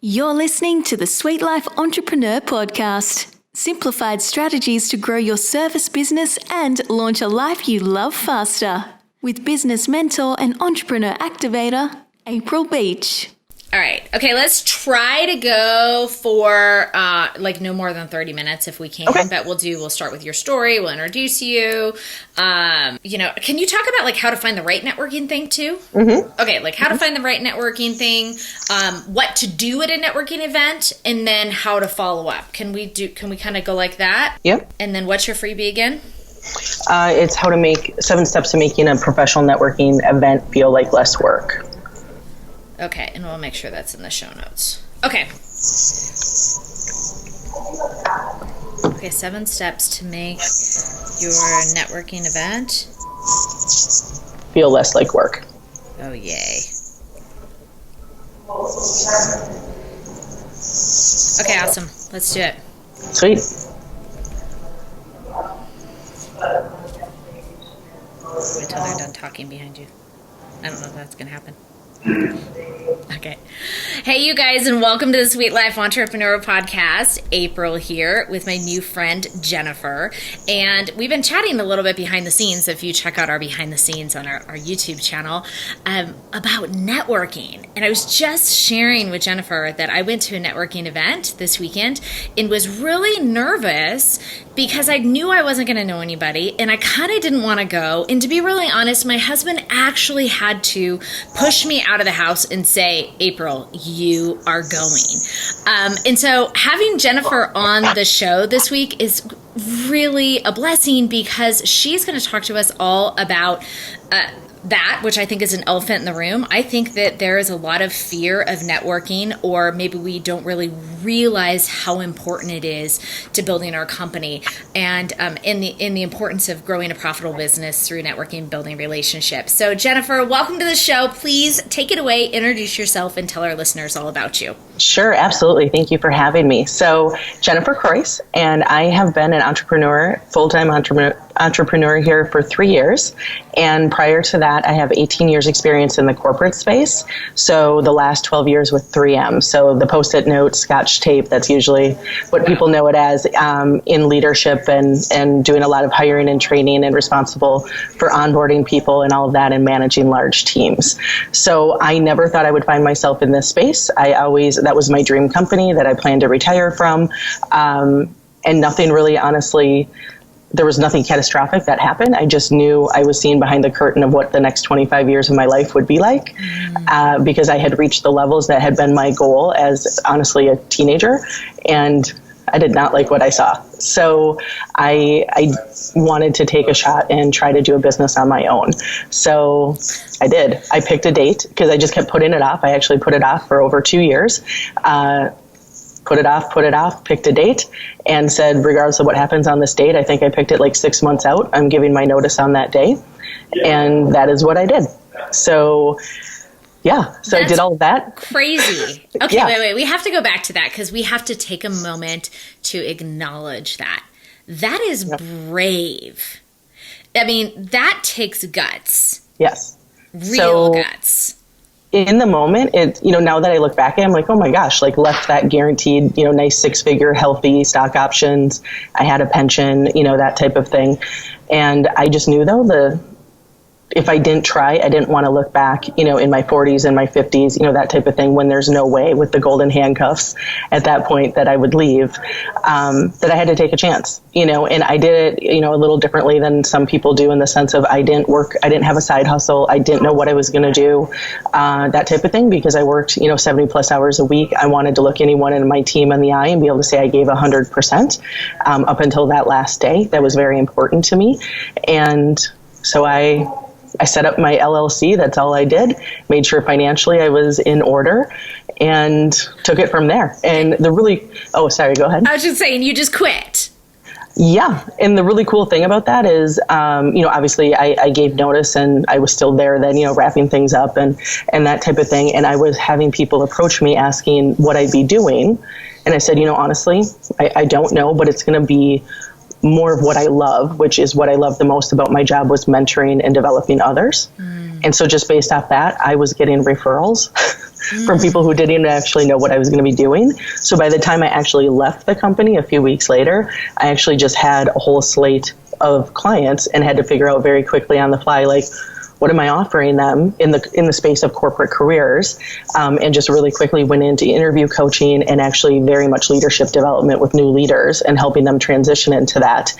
You're listening to the SweetLife Entrepreneur Podcast. Simplified strategies to grow your service business and launch a life you love faster. With business mentor and entrepreneur activator, April Beach. All right. Okay, let's try to go for no more than 30 minutes if we can. Okay. But we'll start with your story. We'll introduce you. Can you talk about how to find the right networking thing too? Mm-hmm. Okay, how to find the right networking thing, what to do at a networking event, and then how to follow up. Can we kind of go like that? Yep. And then what's your freebie again? It's how to make 7 steps to making a professional networking event feel like less work. Okay, and we'll make sure that's in the show notes. Okay. Okay, 7 steps to make your networking event Feel less like work. Oh, yay. Okay, awesome. Let's do it. Sweet. Wait till they're done talking behind you. I don't know if that's going to happen. Okay. Hey, you guys, and welcome to the SweetLife Entrepreneur Podcast. April here with my new friend, Jennifer. And we've been chatting a little bit behind the scenes, if you check out our behind the scenes on our YouTube channel, about networking. And I was just sharing with Jennifer that I went to a networking event this weekend and was really nervous because I knew I wasn't going to know anybody and I kind of didn't want to go. And to be really honest, my husband actually had to push me out of the house and say, April, you are going. And so having Jennifer on the show this week is really a blessing because she's going to talk to us all about that, which I think is an elephant in the room. I think that there is a lot of fear of networking, or maybe we don't really realize how important it is to building our company and in the importance of growing a profitable business through networking, building relationships. So Jennifer, welcome to the show. Please take it away, introduce yourself, and tell our listeners all about you. Sure, absolutely. Thank you for having me. So, Jennifer Kroiss, and I have been an entrepreneur, full-time entrepreneur here for 3 years. And prior to that, I have 18 years experience in the corporate space. So the last 12 years with 3M. So the Post-it note, Scotch tape, that's usually what people know it as in leadership and doing a lot of hiring and training and responsible for onboarding people and all of that and managing large teams. So I never thought I would find myself in this space. That was my dream company that I planned to retire from. And nothing really, honestly, there was nothing catastrophic that happened. I just knew I was seeing behind the curtain of what the next 25 years of my life would be like because I had reached the levels that had been my goal as, honestly, a teenager. And I did not like what I saw. So I wanted to take a shot and try to do a business on my own. So I did. I picked a date because I just kept putting it off. I actually put it off for over 2 years. Put it off, picked a date, and said, regardless of what happens on this date, I think I picked it 6 months out. I'm giving my notice on that day. And that is what I did. So, yeah. So I did all of that. Crazy. Okay, Yeah. wait. We have to go back to that because we have to take a moment to acknowledge that. That is brave. I mean, that takes guts. Yes. Real guts. In the moment, now that I look back at it, I'm like, oh my gosh, left that guaranteed, nice 6-figure, healthy stock options. I had a pension, that type of thing. And I just knew though, if I didn't try, I didn't want to look back, in my 40s and my 50s, that type of thing, when there's no way with the golden handcuffs at that point that I would leave, that I had to take a chance, and I did it, a little differently than some people do in the sense of I didn't have a side hustle. I didn't know what I was going to do, that type of thing, because I worked, 70 plus hours a week. I wanted to look anyone in my team in the eye and be able to say I gave 100% up until that last day. That was very important to me. And so I set up my LLC. That's all I did. Made sure financially I was in order and took it from there. And sorry, go ahead. I was just saying, you just quit. Yeah. And the really cool thing about that is, obviously I gave notice and I was still there then, wrapping things up and that type of thing. And I was having people approach me asking what I'd be doing. And I said, honestly, I don't know, but it's going to be more of what I love, which is what I love the most about my job, was mentoring and developing others. And so just based off that, I was getting referrals from people who didn't actually know what I was going to be doing. So by the time I actually left the company a few weeks later, I actually just had a whole slate of clients and had to figure out very quickly on the fly, like, what am I offering them in the space of corporate careers? And just really quickly went into interview coaching and actually very much leadership development with new leaders and helping them transition into that.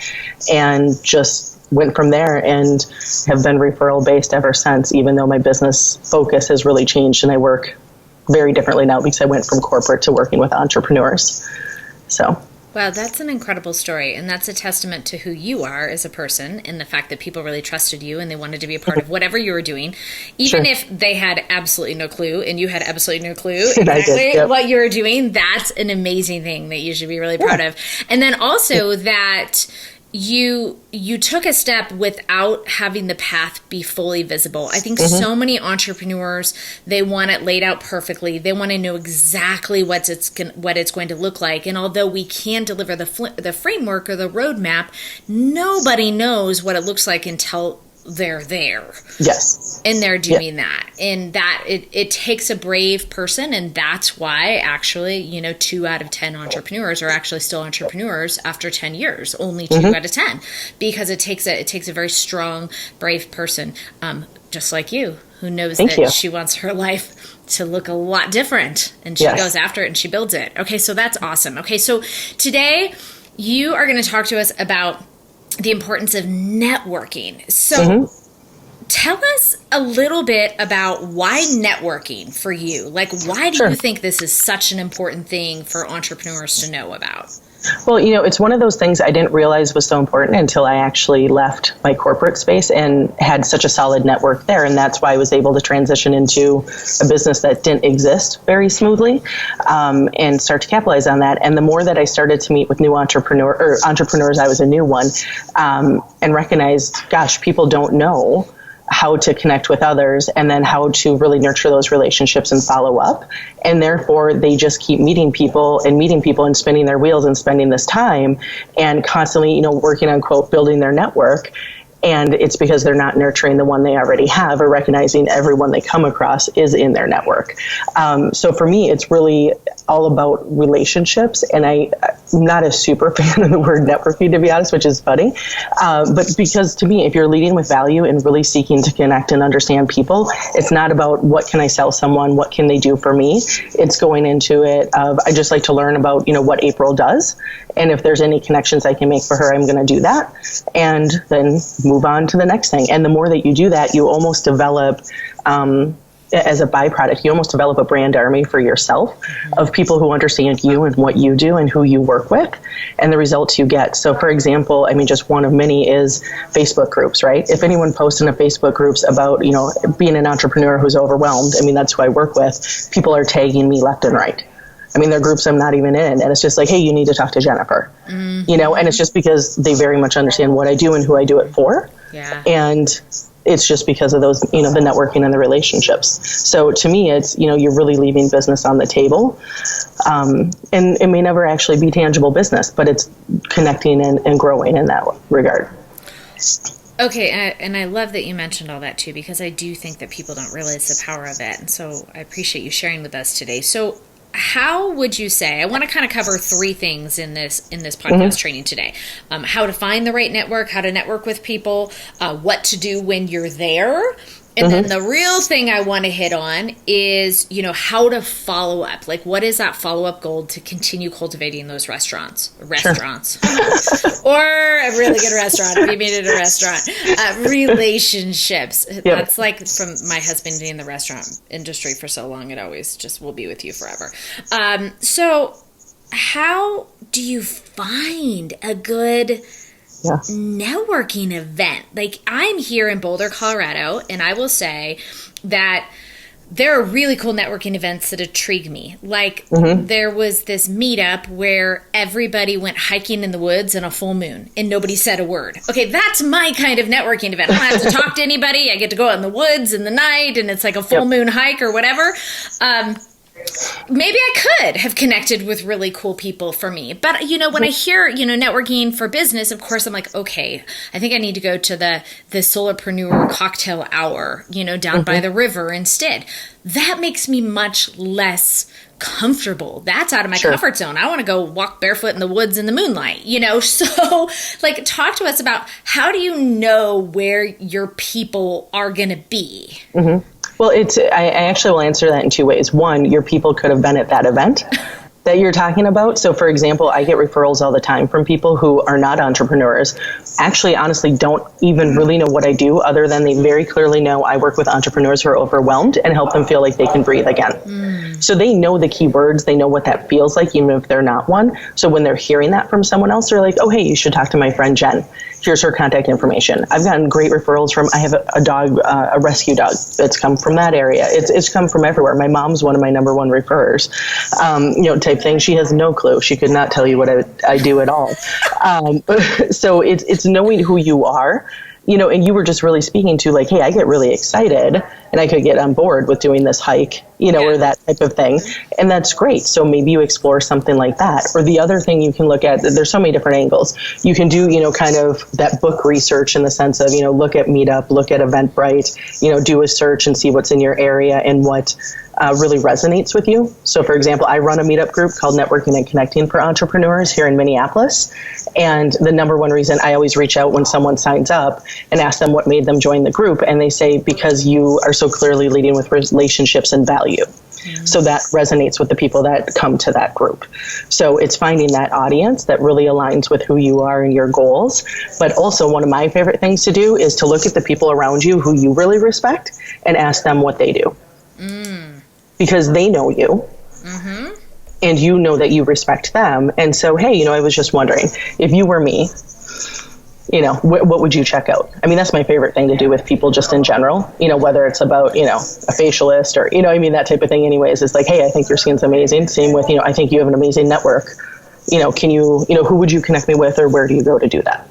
And just went from there and have been referral based ever since, even though my business focus has really changed and I work very differently now because I went from corporate to working with entrepreneurs. So. Wow, that's an incredible story. And that's a testament to who you are as a person and the fact that people really trusted you and they wanted to be a part of whatever you were doing, even if they had absolutely no clue and you had absolutely no clue exactly what you were doing. That's an amazing thing that you should be really proud of. And then also that you took a step without having the path be fully visible. I think so many entrepreneurs, they want it laid out perfectly. They want to know exactly what it's going to look like. And although we can deliver the framework or the roadmap, nobody knows what it looks like until they're there. Yes. And they're doing that. And that it takes a brave person. And that's why actually, 2 out of 10 entrepreneurs are actually still entrepreneurs after 10 years, only 2 out of 10, because it takes a very strong, brave person, just like you, who knows she wants her life to look a lot different, and she goes after it and she builds it. Okay. So that's awesome. Okay. So today you are going to talk to us about the importance of networking. So tell us a little bit about why networking for you. Like, why do you think this is such an important thing for entrepreneurs to know about? Well, it's one of those things I didn't realize was so important until I actually left my corporate space and had such a solid network there. And that's why I was able to transition into a business that didn't exist very smoothly, and start to capitalize on that. And the more that I started to meet with new entrepreneurs, I was a new one, and recognized, gosh, people don't know how to connect with others and then how to really nurture those relationships and follow up. And therefore they just keep meeting people and spinning their wheels and spending this time and constantly, working on, quote, building their network. And it's because they're not nurturing the one they already have or recognizing everyone they come across is in their network. So for me, it's really all about relationships. And I'm not a super fan of the word networking, to be honest, which is funny. But because to me, if you're leading with value and really seeking to connect and understand people, it's not about what can I sell someone, what can they do for me? It's going into it of, I just like to learn about, what April does. And if there's any connections I can make for her, I'm going to do that. And then move on to the next thing. And the more that you do that, you almost develop, as a byproduct, you almost develop a brand army for yourself of people who understand you and what you do and who you work with and the results you get. So for example, just one of many is Facebook groups, right? If anyone posts in a Facebook groups about, being an entrepreneur who's overwhelmed, that's who I work with, people are tagging me left and right. There are groups I'm not even in, and it's just like, hey, you need to talk to Jennifer, and it's just because they very much understand what I do and who I do it for. Yeah. And it's just because of those, the networking and the relationships. So to me, it's, you're really leaving business on the table. And it may never actually be tangible business, but it's connecting and growing in that regard. Okay, and I love that you mentioned all that too, because I do think that people don't realize the power of it. And so I appreciate you sharing with us today. So how would you say, I want to kind of cover 3 things in this podcast training today. How to find the right network, how to network with people, what to do when you're there. And then the real thing I want to hit on is, how to follow up. Like, what is that follow-up goal to continue cultivating those restaurants, or a really good restaurant, if you made it a restaurant, relationships. Yep. That's like from my husband being in the restaurant industry for so long, it always just will be with you forever. So how do you find a good networking event? Like, I'm here in Boulder, Colorado, and I will say that there are really cool networking events that intrigue me. Like, there was this meetup where everybody went hiking in the woods on a full moon and nobody said a word. Okay, that's my kind of networking event. I don't have to talk to anybody. I get to go out in the woods in the night and it's like a full moon hike or whatever. maybe I could have connected with really cool people for me. But, when I hear, networking for business, of course, I'm like, okay, I think I need to go to the solopreneur cocktail hour, down by the river instead. That makes me much less comfortable. That's out of my comfort zone. I want to go walk barefoot in the woods in the moonlight, So talk to us about, how do you know where your people are going to be? Well, I actually will answer that in two ways. One, your people could have been at that event that you're talking about. So, for example, I get referrals all the time from people who are not entrepreneurs, actually, honestly, don't even really know what I do, other than they very clearly know I work with entrepreneurs who are overwhelmed and help them feel like they can breathe again. So they know the keywords, they know what that feels like, even if they're not one. So when they're hearing that from someone else, they're like, oh, hey, you should talk to my friend Jen. Here's her contact information. I've gotten great referrals from, I have a dog, a rescue dog that's come from that area. It's come from everywhere. My mom's one of my number one referrers, type thing. She has no clue. She could not tell you what I do at all. So it's knowing who you are, and you were just really speaking to like, hey, I get really excited and I could get on board with doing this hike, or that type of thing. And that's great. So maybe you explore something like that. Or the other thing you can look at, there's so many different angles. You can do, kind of that book research in the sense of, look at Meetup, look at Eventbrite, do a search and see what's in your area and what really resonates with you. So for example, I run a meetup group called Networking and Connecting for Entrepreneurs here in Minneapolis. And the number one reason I always reach out when someone signs up and ask them what made them join the group. And they say, because you are so clearly leading with relationships and value. So that resonates with the people that come to that group. So it's finding that audience that really aligns with who you are and your goals. But also one of my favorite things to do is to look at the people around you who you really respect and ask them what they do. Because they know you. And you know that you respect them. And so, hey, I was just wondering, if you were me, what would you check out? I mean, that's my favorite thing to do with people just in general, whether it's about, a facialist or, that type of thing anyways. It's like, hey, I think your skin's amazing. Same with, I think you have an amazing network. Can you, who would you connect me with, or where do you go to do that?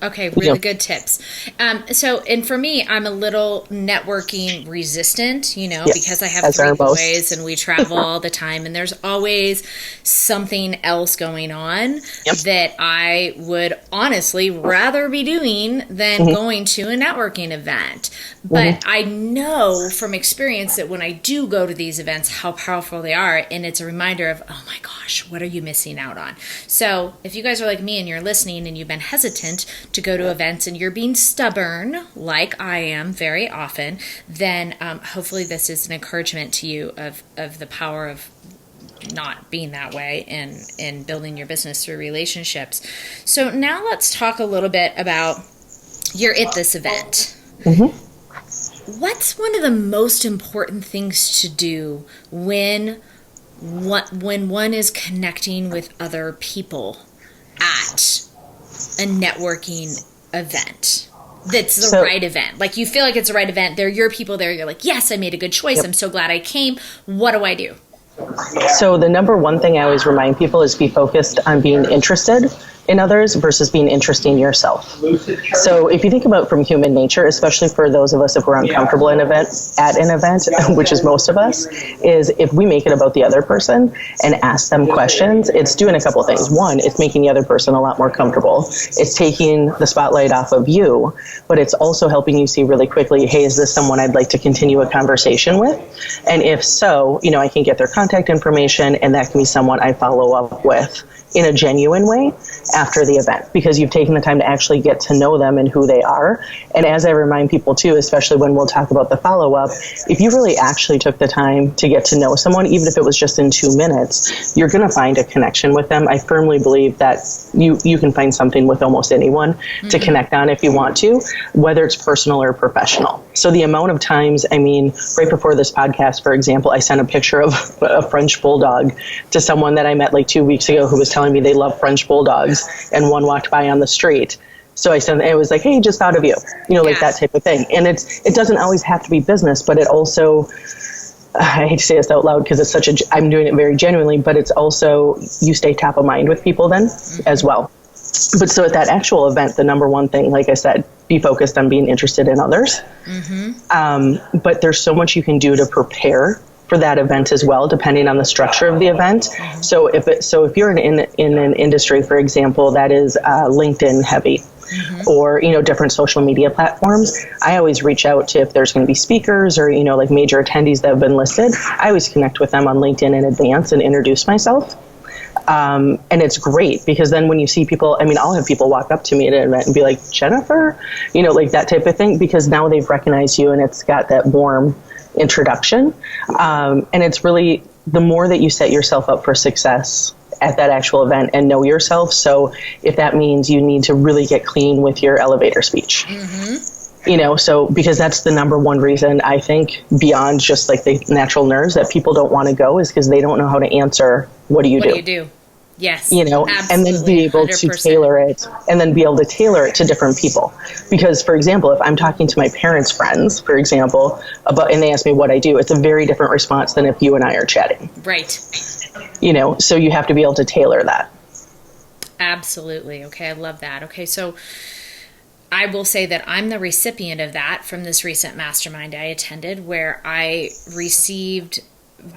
Okay, really good tips. And for me, I'm a little networking resistant, because I have three boys and we travel all the time, and there's always something else going on that I would honestly rather be doing than going to a networking event. But I know from experience that when I do go to these events, how powerful they are. And it's a reminder of, oh my gosh, what are you missing out on? So if you guys are like me and you're listening and you've been hesitant to go to events and you're being stubborn, like I am very often, then hopefully this is an encouragement to you of the power of not being that way and building your business through relationships. So now let's talk a little bit about, you're at this event. What's one of the most important things to do when one is connecting with other people at a networking event that's the right event? Like, you feel like it's the right event. They're your people there. You're like, yes, I made a good choice. I'm so glad I came. What do I do? So the number one thing I always remind people is be focused on being interested in others versus being interested in yourself. So if you think about from human nature, especially for those of us if we're uncomfortable at an event, which is most of us, is if we make it about the other person and ask them questions, it's doing a couple of things. One, it's making the other person a lot more comfortable. It's taking the spotlight off of you, but it's also helping you see really quickly, hey, is this someone I'd like to continue a conversation with? And if so, I can get their contact information, and that can be someone I follow up with in a genuine way after the event, because you've taken the time to actually get to know them and who they are. And as I remind people too, especially when we'll talk about the follow-up, if you really actually took the time to get to know someone, even if it was just in 2 minutes, you're going to find a connection with them. I firmly believe that you can find something with almost anyone to connect on if you want to, whether it's personal or professional. So the amount of times, right before this podcast, for example, I sent a picture of a French bulldog to someone that I met like 2 weeks ago who was telling me they love French bulldogs, and one walked by on the street. So it was like, hey, just thought of you, like that type of thing. And it doesn't always have to be business, but it also, I hate to say this out loud because I'm doing it very genuinely, but it's also, you stay top of mind with people then as well. But so at that actual event, the number one thing, like I said, be focused on being interested in others. But there's so much you can do to prepare for that event as well, depending on the structure of the event. So if you're in an industry, for example, that is LinkedIn heavy, or, different social media platforms, I always reach out to, if there's going to be speakers or, like major attendees that have been listed, I always connect with them on LinkedIn in advance and introduce myself. And it's great because then when you see people, I'll have people walk up to me at an event and be like, Jennifer, like that type of thing, because now they've recognized you and it's got that warm introduction. And it's really, the more that you set yourself up for success at that actual event and know yourself. So if that means you need to really get clean with your elevator speech, so because that's the number one reason, I think, beyond just like the natural nerves, that people don't want to go, is because they don't know how to answer, what do you do? Yes. Absolutely, and then be able 100%. To tailor it, and then be able to tailor it to different people. Because, for example, if I'm talking to my parents' friends, for example, and they ask me what I do, it's a very different response than if you and I are chatting. Right. So you have to be able to tailor that. Absolutely. Okay. I love that. Okay. So I will say that I'm the recipient of that from this recent mastermind I attended, where I received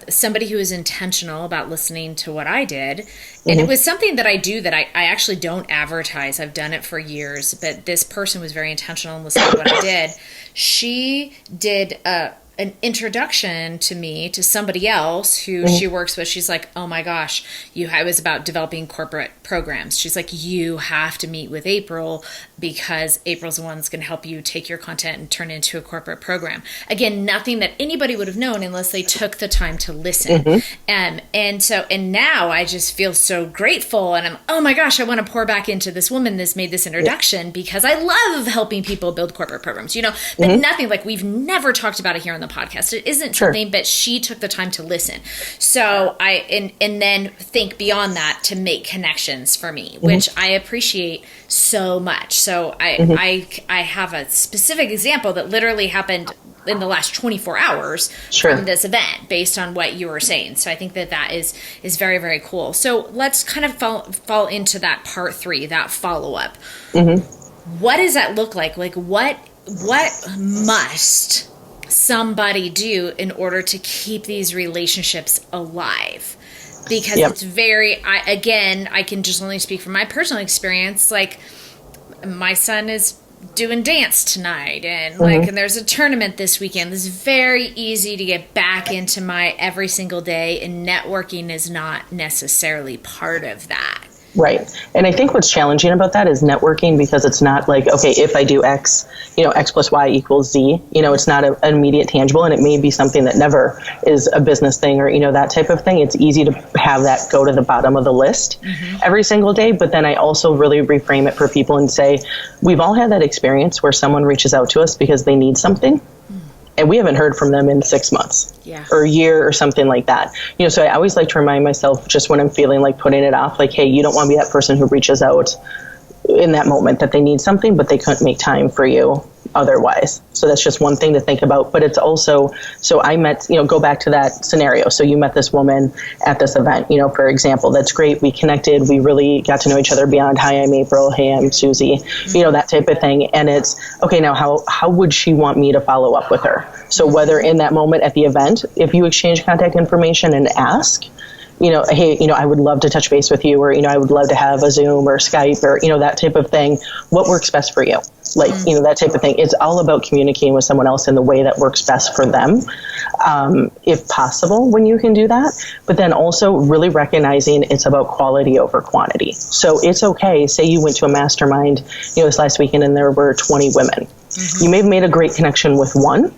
somebody who was intentional about listening to what I did. And it was something that I do that I actually don't advertise. I've done it for years, but this person was very intentional in listening to what I did. She did an introduction to me to somebody else who she works with. She's like, oh my gosh, I was about developing corporate programs. She's like, you have to meet with April because April's the one that's going to help you take your content and turn it into a corporate program. Again, nothing that anybody would have known unless they took the time to listen. And now I just feel so grateful, and I'm, oh my gosh, I want to pour back into this woman that's made this introduction because I love helping people build corporate programs, but nothing like, we've never talked about it here on the podcast. It isn't something, but she took the time to listen. So and then think beyond that to make connections for me, which I appreciate so much. So I have a specific example that literally happened in the last 24 hours from this event based on what you were saying. So I think that is very, very cool. So let's kind of fall into that part 3, that follow-up. What does that look like? Like what must somebody do in order to keep these relationships alive? Because it's very, I can just only speak from my personal experience. Like, my son is doing dance tonight, and and there's a tournament this weekend. It's very easy to get back into my every single day, and networking is not necessarily part of that. Right. And I think what's challenging about that is networking, because it's not like, okay, if I do X, X plus Y equals Z, it's not an immediate tangible, and it may be something that never is a business thing or, that type of thing. It's easy to have that go to the bottom of the list every single day. But then I also really reframe it for people and say, we've all had that experience where someone reaches out to us because they need something, and we haven't heard from them in 6 months or a year or something like that. So I always like to remind myself, just when I'm feeling like putting it off, like, hey, you don't want to be that person who reaches out in that moment that they need something, but they couldn't make time for you otherwise. So that's just one thing to think about. But it's also, so I met, go back to that scenario. So you met this woman at this event, for example, that's great. We connected. We really got to know each other beyond, hi, I'm April. Hey, I'm Susie, that type of thing. And it's, okay, now how would she want me to follow up with her? So whether in that moment at the event, if you exchange contact information and ask, hey, I would love to touch base with you, or, I would love to have a Zoom or Skype or, that type of thing. What works best for you? Like, that type of thing. It's all about communicating with someone else in the way that works best for them, if possible, when you can do that. But then also really recognizing it's about quality over quantity. So it's okay. Say you went to a mastermind, this last weekend, and there were 20 women. You may have made a great connection with one,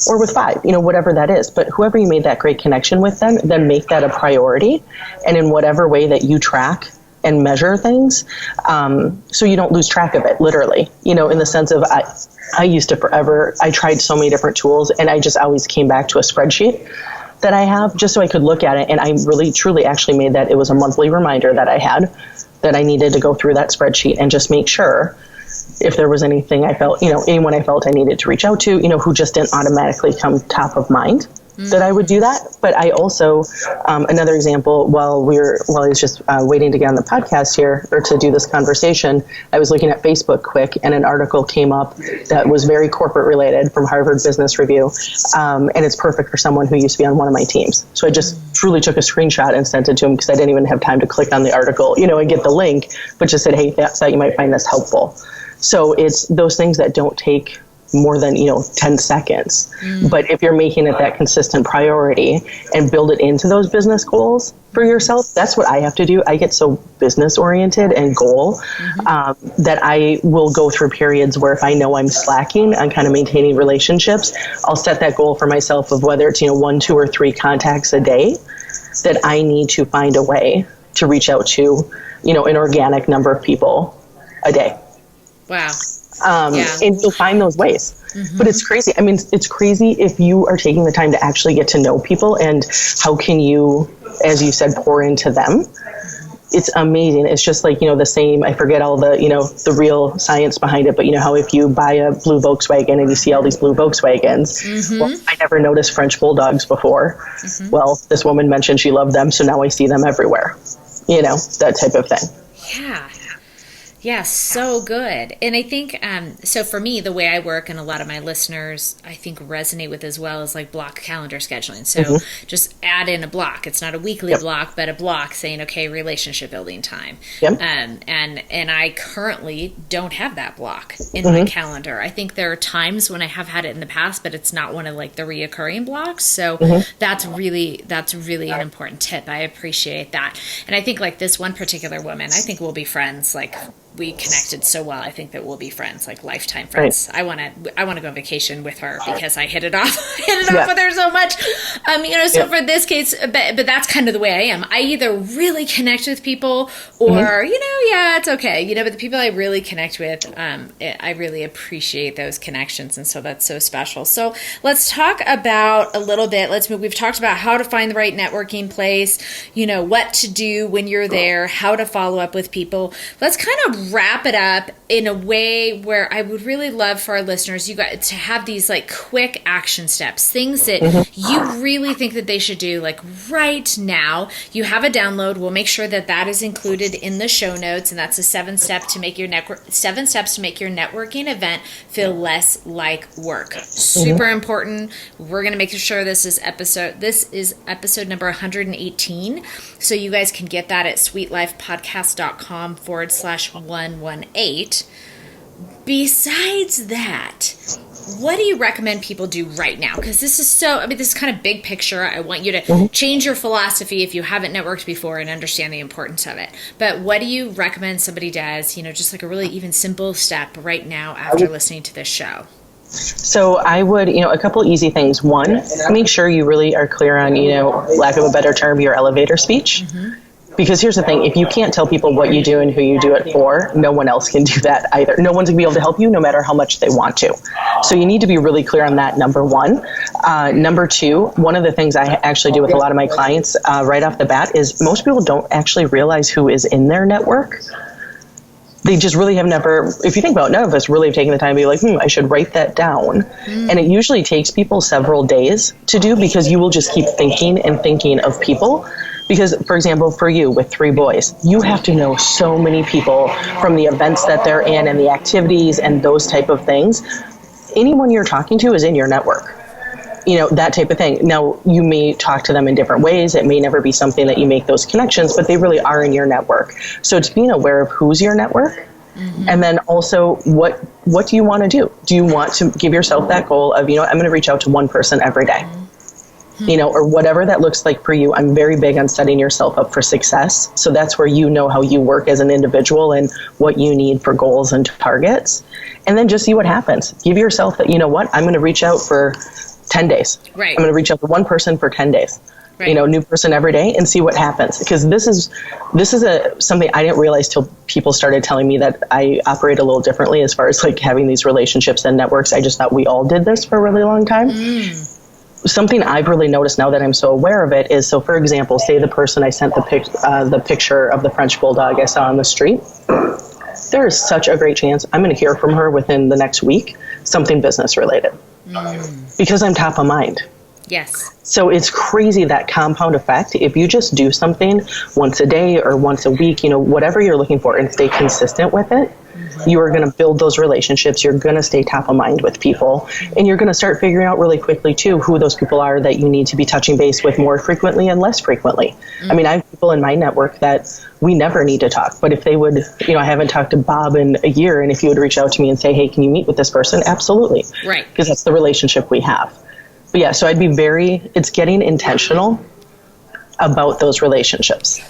or with 5, whatever that is. But whoever you made that great connection with, then make that a priority. And in whatever way that you track and measure things, so you don't lose track of it, literally, in the sense of, I used to forever, I tried so many different tools, and I just always came back to a spreadsheet that I have just so I could look at it. And I really, truly actually made that, it was a monthly reminder that I had, that I needed to go through that spreadsheet and just make sure if there was anything I felt, anyone I felt I needed to reach out to, who just didn't automatically come top of mind, that I would do that. But I also, another example, while I was just waiting to get on the podcast here or to do this conversation, I was looking at Facebook quick, and an article came up that was very corporate related from Harvard Business Review. And it's perfect for someone who used to be on one of my teams. So I just truly took a screenshot and sent it to him because I didn't even have time to click on the article, and get the link, but just said, hey, thought you might find this helpful. So it's those things that don't take more than 10 seconds. But if you're making it that consistent priority and build it into those business goals for yourself, that's what I have to do. I get so business oriented and goal that I will go through periods where if I know I'm slacking on kind of maintaining relationships, I'll set that goal for myself of whether it's 1, 2, or 3 contacts a day that I need to find a way to reach out to an organic number of people a day. Wow. And you'll find those ways. But it's crazy. I mean, it's crazy if you are taking the time to actually get to know people, and how can you, as you said, pour into them. It's amazing. It's just like, the same, I forget all the, the real science behind it, but how if you buy a blue Volkswagen and you see all these blue Volkswagens, well, I never noticed French bulldogs before. Well, this woman mentioned she loved them, so now I see them everywhere. That type of thing. Yeah. Yeah, so good. And I think, so for me, the way I work, and a lot of my listeners, I think, resonate with as well, is like block calendar scheduling. So just add in a block. It's not a weekly block, but a block saying, okay, relationship building time. And I currently don't have that block in my calendar. I think there are times when I have had it in the past, but it's not one of like the reoccurring blocks. So that's really an important tip. I appreciate that. And I think like this one particular woman, I think we'll be friends. Like, we connected so well. I think that we'll be friends, like lifetime friends. Right. I want to go on vacation with her because I hit it off with her so much. So for this case, but that's kind of the way I am. I either really connect with people or, it's okay. But the people I really connect with, I really appreciate those connections. And so that's so special. So let's talk about a little bit. We've talked about how to find the right networking place, what to do when you're there, how to follow up with people. Let's kind of wrap it up in a way where I would really love for our listeners, you guys, to have these like quick action steps, things that you really think that they should do like right now. You have a download. We'll make sure that is included in the show notes, and that's the 7 steps to make your networking event feel less like work. Super important. We're going to make sure this is episode number 118. So you guys can get that at sweetlifepodcast.com/118. Besides that, what do you recommend people do right now? Because this is this is kind of big picture. I want you to change your philosophy if you haven't networked before and understand the importance of it. But what do you recommend somebody does, just like a really even simple step right now after listening to this show? So I would, a couple easy things. One, make sure you really are clear on, lack of a better term, your elevator speech. Because here's the thing, if you can't tell people what you do and who you do it for, no one else can do that either. No one's going to be able to help you no matter how much they want to. So you need to be really clear on that, number one. Number two, one of the things I actually do with a lot of my clients right off the bat is most people don't actually realize who is in their network. They just really have never, if you think about it, none of us really have taken the time to be like, I should write that down. And it usually takes people several days to do because you will just keep thinking and thinking of people. Because, for example, for you with 3 boys, you have to know so many people from the events that they're in and the activities and those type of things. Anyone you're talking to is in your network. That type of thing. Now, you may talk to them in different ways. It may never be something that you make those connections, but they really are in your network. So it's being aware of who's your network. And then also, what do you want to do? Do you want to give yourself that goal of, I'm going to reach out to one person every day? Or whatever that looks like for you. I'm very big on setting yourself up for success. So that's where how you work as an individual and what you need for goals and targets. And then just see what happens. Give yourself that, I'm going to reach out for 10 days. Right. I'm going to reach out to one person for 10 days. Right. New person every day and see what happens. Because this is something I didn't realize till people started telling me that I operate a little differently as far as like having these relationships and networks. I just thought we all did this for a really long time. Something I've really noticed now that I'm so aware of it is, so for example, say the person I sent the picture of the French bulldog I saw on the street, there is such a great chance I'm going to hear from her within the next week, something business related, because I'm top of mind. Yes. So it's crazy, that compound effect. If you just do something once a day or once a week, whatever you're looking for, and stay consistent with it, you are going to build those relationships. You're going to stay top of mind with people, and you're going to start figuring out really quickly too who those people are that you need to be touching base with more frequently and less frequently. I mean, I have people in my network that we never need to talk, but if they would, I haven't talked to Bob in a year, and if you would reach out to me and say, hey, can you meet with this person? Absolutely. Right. Because that's the relationship we have. But yeah, so I'd be it's getting intentional about those relationships.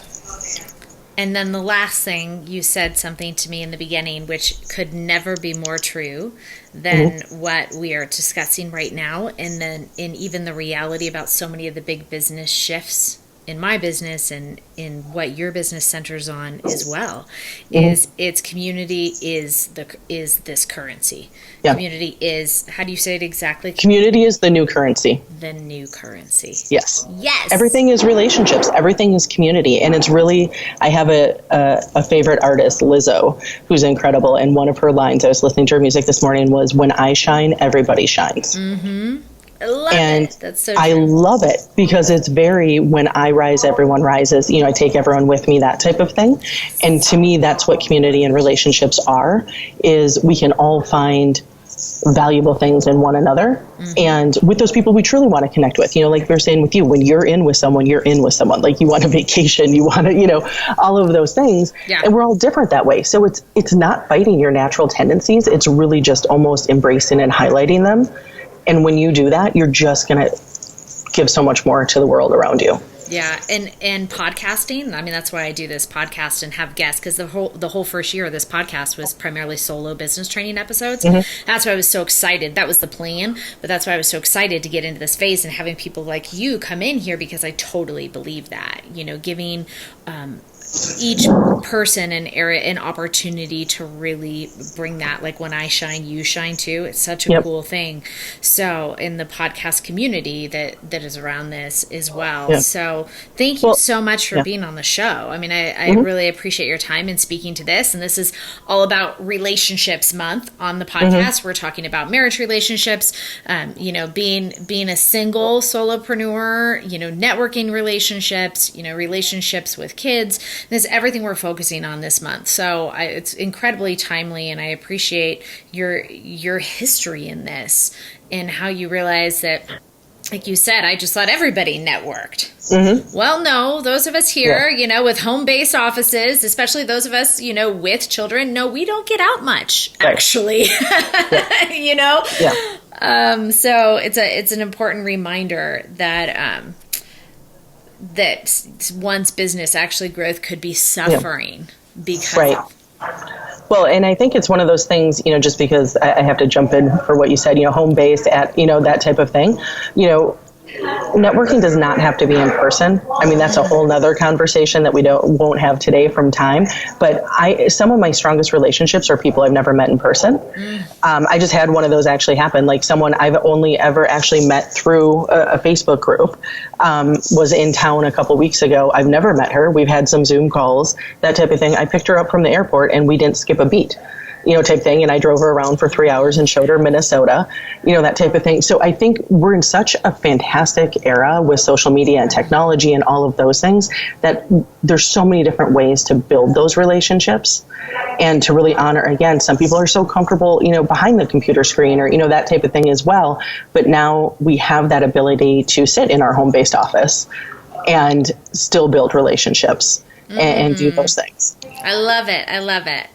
And then the last thing, you said something to me in the beginning, which could never be more true than what we are discussing right now. And then even the reality about so many of the big business shifts in my business and in what your business centers on as well, is its community is this currency. Yeah. Community is, how do you say it exactly? Community is the new currency. The new currency. Yes. Yes. Everything is relationships. Everything is community. And it's really, I have a favorite artist, Lizzo, who's incredible. And one of her lines, I was listening to her music this morning, was, when I shine, everybody shines. Mm-hmm. I love it. That's so true. I love it because it's very, when I rise, everyone rises. I take everyone with me, that type of thing. And to me, that's what community and relationships are, is we can all find valuable things in one another. And with those people we truly want to connect with, like we were saying with you, when you're in with someone, you're in with someone. Like, you want a vacation, you want to, all of those things. Yeah. And we're all different that way. So it's not fighting your natural tendencies. It's really just almost embracing and highlighting them. And when you do that, you're just going to give so much more to the world around you. Yeah, and podcasting, I mean, that's why I do this podcast and have guests, because the whole first year of this podcast was primarily solo business training episodes. That's why I was so excited. That was the plan, but that's why I was so excited to get into this phase and having people like you come in here, because I totally believe that, giving each person an opportunity to really bring that, like, when I shine, you shine too. It's such a cool thing. So in the podcast community that is around this as well. So thank you so much for being on the show. I mean, I really appreciate your time in speaking to this. And this is all about Relationships Month on the podcast. We're talking about marriage relationships, being a single solopreneur, networking relationships, relationships with kids. This is everything we're focusing on this month. So it's incredibly timely, and I appreciate your history in this and how you realize that, like you said, I just thought everybody networked. Well, no, those of us here, with home-based offices, especially those of us, with children, no, we don't get out much, actually. So it's an important reminder that that one's business actually growth could be suffering because of. Well, and I think it's one of those things, just because I have to jump in for what you said, home base at, that type of thing, networking does not have to be in person. I mean, that's a whole nother conversation that we won't have today from time. But some of my strongest relationships are people I've never met in person. I just had one of those actually happen. Like, someone I've only ever actually met through a Facebook group was in town a couple weeks ago. I've never met her. We've had some Zoom calls, that type of thing. I picked her up from the airport and we didn't skip a beat. Type thing. And I drove her around for 3 hours and showed her Minnesota, that type of thing. So I think we're in such a fantastic era with social media and technology and all of those things that there's so many different ways to build those relationships and to really honor. Again, some people are so comfortable, behind the computer screen or, that type of thing as well. But now we have that ability to sit in our home-based office and still build relationships and do those things. I love it. I love it.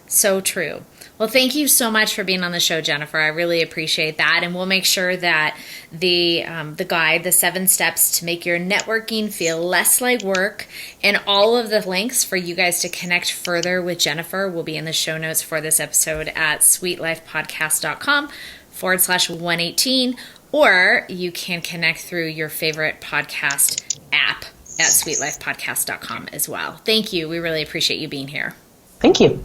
So true. Well, thank you so much for being on the show, Jennifer. I really appreciate that. And we'll make sure that the guide, the 7 steps to make your networking feel less like work, and all of the links for you guys to connect further with Jennifer will be in the show notes for this episode at sweetlifepodcast.com/118, or you can connect through your favorite podcast app at sweetlifepodcast.com as well. Thank you. We really appreciate you being here. Thank you.